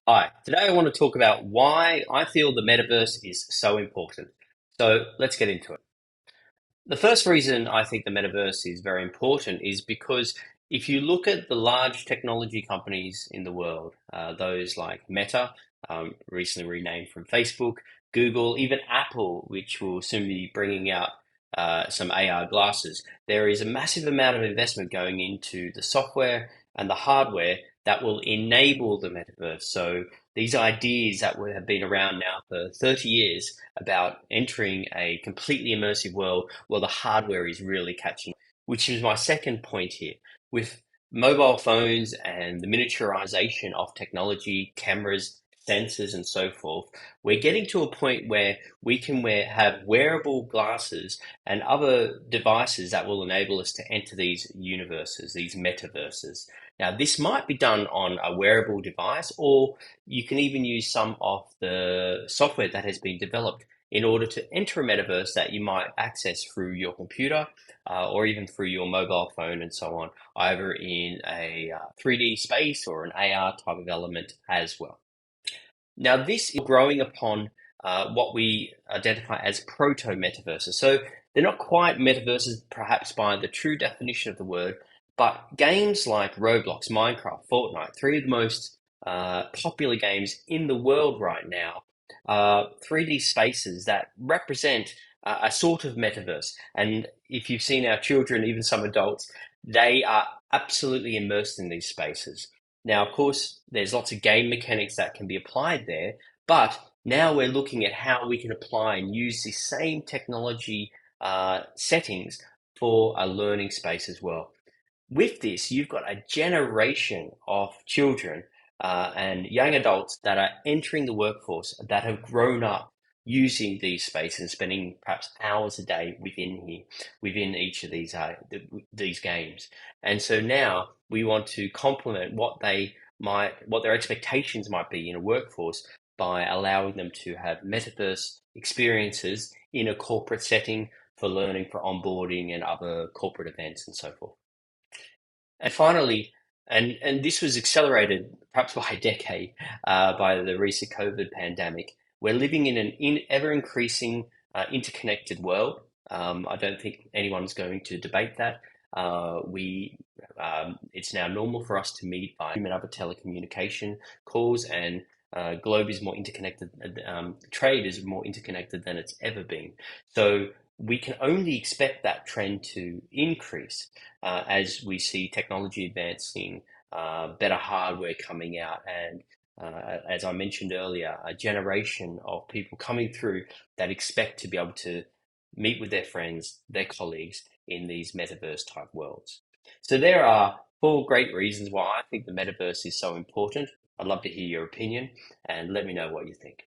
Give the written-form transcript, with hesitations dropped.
Hi, today I want to talk about why I feel the metaverse is so important. So let's get into it. The first reason I think the metaverse is very important is because if you look at the large technology companies in the world, those like Meta, recently renamed from Facebook, Google, even Apple, which will soon be bringing out some AR glasses, there is a massive amount of investment going into the software and the hardware that will enable the metaverse. So these ideas that have been around now for 30 years about entering a completely immersive world, well, the hardware is really catching, which is my second point here. With mobile phones and the miniaturization of technology, cameras, sensors, and so forth, we're getting to a point where we can have wearable glasses and other devices that will enable us to enter these universes, these metaverses. Now, this might be done on a wearable device, or you can even use some of the software that has been developed in order to enter a metaverse that you might access through your computer or even through your mobile phone and so on, either in a 3D space or an AR type of element as well. Now, this is growing upon what we identify as proto-metaverses. So they're not quite metaverses, perhaps by the true definition of the word, but games like Roblox, Minecraft, Fortnite, three of the most popular games in the world right now, 3D spaces that represent a sort of metaverse. And if you've seen our children, even some adults, they are absolutely immersed in these spaces. Now, of course, there's lots of game mechanics that can be applied there, but now we're looking at how we can apply and use the same technology settings for a learning space as well. With this, you've got a generation of children and young adults that are entering the workforce that have grown up using these spaces, spending perhaps hours a day within each of these games. And so now we want to complement what their expectations might be in a workforce by allowing them to have metaverse experiences in a corporate setting for learning, for onboarding, and other corporate events and so forth. And finally, and this was accelerated perhaps by a decade by the recent COVID pandemic, we're living in an ever increasing interconnected world. I don't think anyone's going to debate that. It's now normal for us to meet by and other telecommunication calls, and globe is more interconnected. Trade is more interconnected than it's ever been. So we can only expect that trend to increase as we see technology advancing, better hardware coming out, and as I mentioned earlier, a generation of people coming through that expect to be able to meet with their friends, their colleagues in these metaverse type worlds. So there are four great reasons why I think the metaverse is so important. I'd love to hear your opinion and let me know what you think.